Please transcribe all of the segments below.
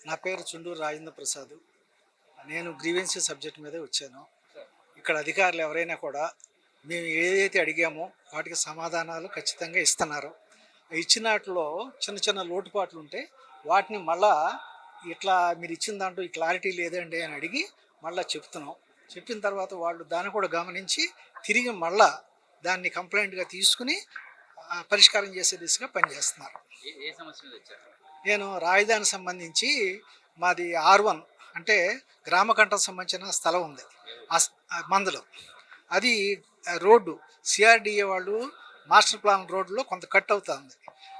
నా పేరు చుండూరు రాజేంద్ర ప్రసాద్. నేను గ్రీవెన్సీ సబ్జెక్ట్ మీదే వచ్చాను. ఇక్కడ అధికారులు ఎవరైనా కూడా మేము ఏదైతే అడిగామో వాటికి సమాధానాలు ఖచ్చితంగా ఇస్తున్నారు. ఇచ్చిన వాటిలో చిన్న చిన్న లోటుపాట్లు ఉంటే వాటిని మళ్ళా ఇట్లా మీరు ఇచ్చిన దాంట్లో ఈ క్లారిటీ లేదండి అని అడిగి మళ్ళీ చెప్తున్నాం. చెప్పిన తర్వాత వాళ్ళు దాన్ని కూడా గమనించి తిరిగి మళ్ళా దాన్ని కంప్లైంట్గా తీసుకుని పరిష్కారం చేసే దిశగా పనిచేస్తున్నారు. నేను రాజధానికి సంబంధించి మాది R1 అంటే గ్రామకంఠకు సంబంధించిన స్థలం ఉంది మందలో. అది రోడ్డు CRDA వాళ్ళు మాస్టర్ ప్లాన్ రోడ్లో కొంత కట్ అవుతుంది.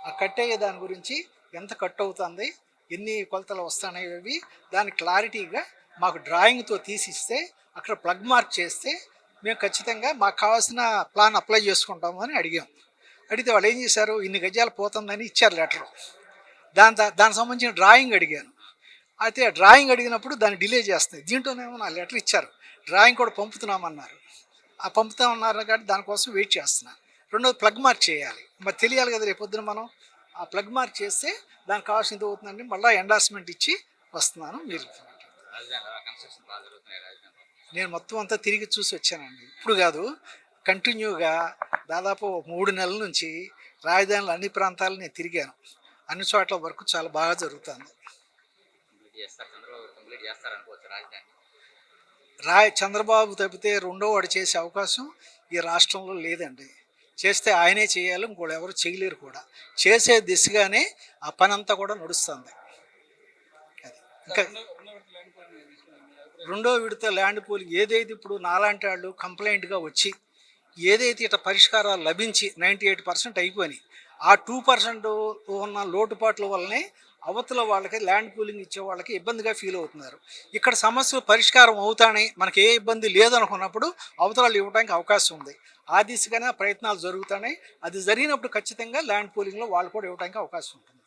ఆ కట్ అయ్యే దాని గురించి ఎంత కట్ అవుతుంది, ఎన్ని కొలతలు వస్తున్నాయి, దాని క్లారిటీగా మాకు డ్రాయింగ్తో తీసిస్తే అక్కడ ప్లగ్ మార్క్ చేస్తే మేము ఖచ్చితంగా మాకు కావాల్సిన ప్లాన్ అప్లై చేసుకుంటాము అని అడిగాం. అడిగితే వాళ్ళు ఏం చేశారు, ఇన్ని గజాలు పోతుందని ఇచ్చారు లెటరు. దానికి సంబంధించిన డ్రాయింగ్ అడిగాను. అయితే డ్రాయింగ్ అడిగినప్పుడు దాన్ని డిలే చేస్తుంది. దీంట్లోనేమో నా లెటర్ ఇచ్చారు, డ్రాయింగ్ కూడా పంపుతున్నామన్నారు. ఆ పంపుతామన్నారు కాబట్టి దానికోసం వెయిట్ చేస్తున్నాను. రెండోది ప్లగ్ మార్క్ చేయాలి. మరి తెలియాలి కదా, రేపొద్దున మనం ఆ ప్లగ్ మార్క్ చేస్తే దానికి కావాల్సింది అవుతుందండి. మళ్ళీ ఎండార్స్మెంట్ ఇచ్చి వస్తున్నాను. మీరు నేను మొత్తం అంతా తిరిగి చూసి వచ్చానండి. ఇప్పుడు కాదు, కంటిన్యూగా దాదాపు 3 నెలల నుంచి రాజధానిలో అన్ని ప్రాంతాలు నేను తిరిగాను. అన్ని చోట్ల వర్క్ చాలా బాగా జరుగుతుంది. చంద్రబాబు తప్పితే రెండో వాడు చేసే అవకాశం ఈ రాష్ట్రంలో లేదండి. చేస్తే ఆయనే చేయాలి, ఇంకోళ్ళు ఎవరు చేయలేరు కూడా. చేసే దిశగానే ఆ పని అంతా కూడా నడుస్తుంది. అది ఇంకా రెండో విడత ల్యాండ్ పూలింగ్ ఏదైతే ఇప్పుడు నాలాంటి వాళ్ళు కంప్లైంట్గా వచ్చి ఏదైతే ఇట్లా పరిష్కారాలు లభించి 98% అయిపోయినాయి, ఆ 2% ఉన్న లోటుపాట్ల వల్లనే అవతల వాళ్ళకి ల్యాండ్ పూలింగ్ ఇచ్చే వాళ్ళకి ఇబ్బందిగా ఫీల్ అవుతున్నారు. ఇక్కడ సమస్యలు పరిష్కారం అవుతాయి, మనకి ఏ ఇబ్బంది లేదనుకున్నప్పుడు అవతల ఇవ్వడానికి అవకాశం ఉంది. ఆ దిశగానే ప్రయత్నాలు జరుగుతున్నాయి. అది జరిగినప్పుడు ఖచ్చితంగా ల్యాండ్ పూలింగ్లో వాళ్ళు కూడా ఇవ్వడానికి అవకాశం ఉంటుంది.